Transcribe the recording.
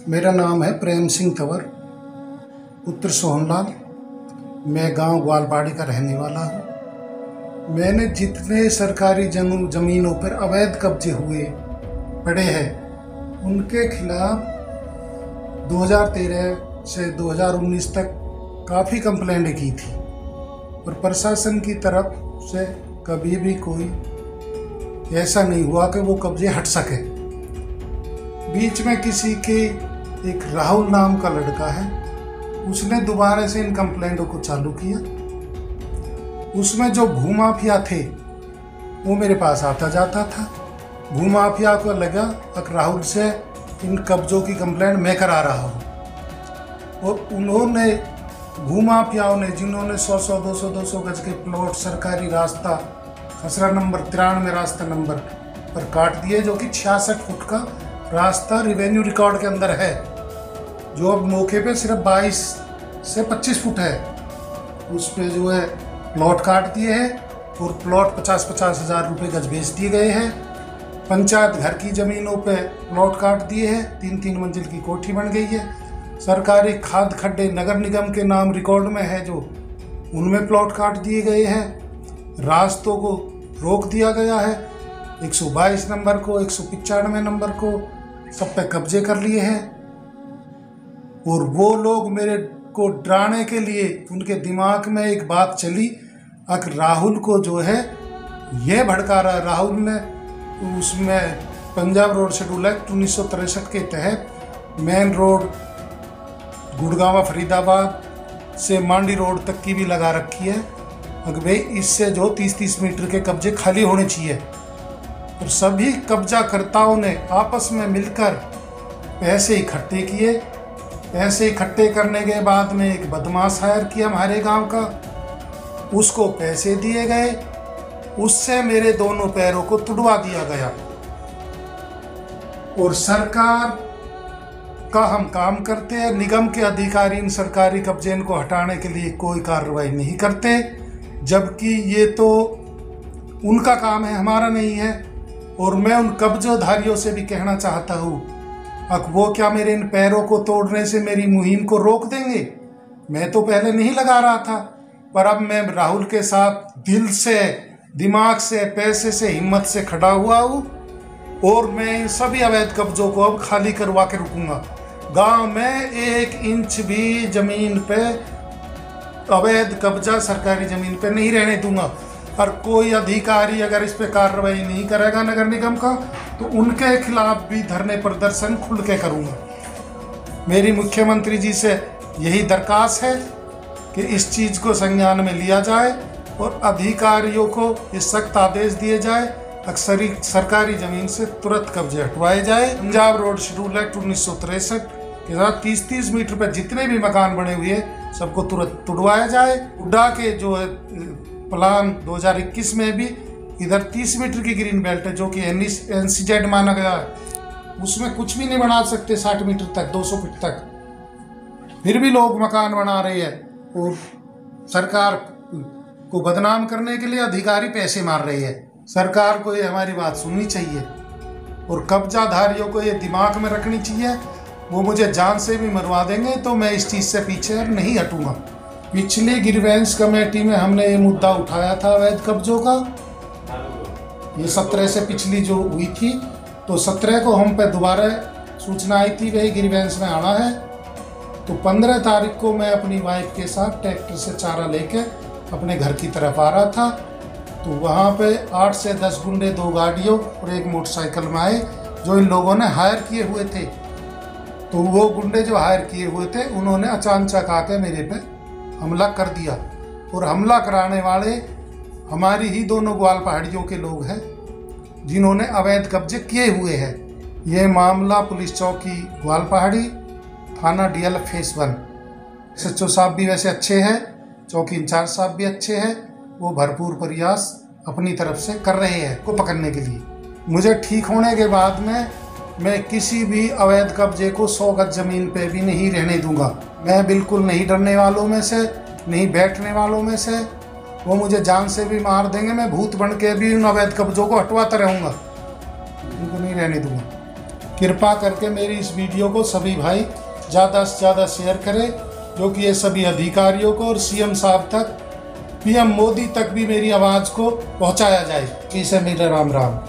मेरा नाम है प्रेम सिंह तंवर, पुत्र सोहनलाल। मैं गांव ग्वालपाड़ी का रहने वाला हूं। मैंने जितने सरकारी ज़मीनों पर अवैध कब्जे हुए पड़े हैं, उनके खिलाफ 2013 से 2019 तक काफ़ी कंप्लेंट की थी, और प्रशासन की तरफ से कभी भी कोई ऐसा नहीं हुआ कि वो कब्जे हट सके। बीच में किसी के एक राहुल नाम का लड़का है, उसने दोबारा से इन कंप्लेंटों को चालू किया। उसमें जो भूमाफिया थे वो मेरे पास आता जाता था। भूमाफिया को लगा कि राहुल से इन कब्जों की कंप्लेंट मैं करा रहा हूँ, और उन्होंने भूमाफियाओं ने जिन्होंने 100-100, 200-200 गज के प्लॉट सरकारी रास्ता खसरा नंबर 93 रास्ता नंबर पर काट दिए, जो कि 66 फुट का रास्ता रिवेन्यू रिकॉर्ड के अंदर है, जो अब मौके पे सिर्फ 22 से 25 फुट है। उस पे जो है प्लॉट काट दिए हैं, और प्लॉट 50-50 हज़ार रुपये गज बेच दिए गए हैं। पंचायत घर की ज़मीनों पे प्लॉट काट दिए हैं, 3-3 मंजिल की कोठी बन गई है। सरकारी खाद खड्डे नगर निगम के नाम रिकॉर्ड में है, जो उनमें प्लॉट काट दिए गए हैं। रास्तों को रोक दिया गया है, 122 नंबर को, 195 नंबर को सब पे कब्जे कर लिए हैं। और वो लोग मेरे को डराने के लिए, उनके दिमाग में एक बात चली कि राहुल को जो है ये भड़का रहा है। राहुल ने उसमें पंजाब रोड शेड्यूल एक्ट 1963 के तहत मेन रोड गुड़गांव फरीदाबाद से मांडी रोड तक की भी लगा रखी है कि भाई इससे जो 30-30 मीटर के कब्जे खाली होने चाहिए। और सभी कब्जाकर्ताओं ने आपस में मिलकर पैसे इकट्ठे किए। पैसे इकट्ठे करने के बाद में एक बदमाश हायर किया हमारे गांव का, उसको पैसे दिए गए, उससे मेरे दोनों पैरों को तुड़वा दिया गया। और सरकार का हम काम करते हैं, निगम के अधिकारी इन सरकारी कब्जे को हटाने के लिए कोई कार्रवाई नहीं करते, जबकि ये तो उनका काम है, हमारा नहीं है। और मैं उन कब्जोधारियों से भी कहना चाहता हूँ, अब वो क्या मेरे इन पैरों को तोड़ने से मेरी मुहिम को रोक देंगे? मैं तो पहले नहीं लगा रहा था, पर अब मैं राहुल के साथ दिल से, दिमाग से, पैसे से, हिम्मत से खड़ा हुआ हूँ, और मैं इन सभी अवैध कब्जों को अब खाली करवा के रुकूंगा। गांव में 1 इंच भी जमीन पे अवैध कब्जा सरकारी जमीन पे नहीं रहने दूंगा। और कोई अधिकारी अगर इस पे कार्रवाई नहीं करेगा नगर निगम का, तो उनके खिलाफ भी धरने प्रदर्शन खुल के करूंगा। मेरी मुख्यमंत्री जी से यही दरखास्त है कि इस चीज़ को संज्ञान में लिया जाए और अधिकारियों को ये सख्त आदेश दिए जाए, अक्सरी सरकारी ज़मीन से तुरंत कब्जे हटवाए जाए। पंजाब रोड शेड्यूल एक्ट 1963 के साथ 30-30 मीटर पर जितने भी मकान बने हुए सबको तुरंत तुड़वाया जाए। उड्डा के जो है प्लान 2021 में भी इधर 30 मीटर की ग्रीन बेल्ट है, जो कि NCZ माना गया है, उसमें कुछ भी नहीं बना सकते 60 मीटर तक, 200 फीट तक, फिर भी लोग मकान बना रहे हैं। और सरकार को बदनाम करने के लिए अधिकारी पैसे मार रहे हैं। सरकार को ये हमारी बात सुननी चाहिए, और कब्जाधारियों को ये दिमाग में रखनी चाहिए। वो मुझे जान से भी मरवा देंगे तो मैं इस चीज़ से पीछे नहीं हटूंगा। पिछली ग्रीवेंस कमेटी में हमने ये मुद्दा उठाया था अवैध कब्जों का, ये 17 से पिछली जो हुई थी, तो 17 को हम पे दोबारा सूचना आई थी वही ग्रीवेंस में आना है। तो 15 तारीख को मैं अपनी वाइफ के साथ ट्रैक्टर से चारा लेके अपने घर की तरफ आ रहा था, तो वहाँ पे 8 से 10 गुंडे 2 गाड़ियों और 1 मोटरसाइकिल में आए, जो इन लोगों ने हायर किए हुए थे। तो वो गुंडे जो हायर किए हुए थे, उन्होंने अचानक आके मेरे पे हमला कर दिया, और हमला कराने वाले हमारी ही दोनों ग्वाल पहाड़ियों के लोग हैं, जिन्होंने अवैध कब्जे किए हुए हैं। ये मामला पुलिस चौकी ग्वाल पहाड़ी, थाना DL फेस 1। SHO साहब भी वैसे अच्छे हैं, चौकी इंचार्ज साहब भी अच्छे हैं, वो भरपूर प्रयास अपनी तरफ से कर रहे हैं को पकड़ने के लिए। मुझे ठीक होने के बाद में मैं किसी भी अवैध कब्जे को 100 गज जमीन पे भी नहीं रहने दूंगा। मैं बिल्कुल नहीं डरने वालों में से, नहीं बैठने वालों में से। वो मुझे जान से भी मार देंगे, मैं भूत बन के भी उन अवैध कब्जों को हटवाता रहूँगा, उनको नहीं रहने दूंगा। कृपा करके मेरी इस वीडियो को सभी भाई ज़्यादा से ज़्यादा शेयर करें, जो कि ये सभी अधिकारियों को और सीएम साहब तक, पीएम मोदी तक भी मेरी आवाज़ को पहुंचाया जाए। इसे मेरा राम राम।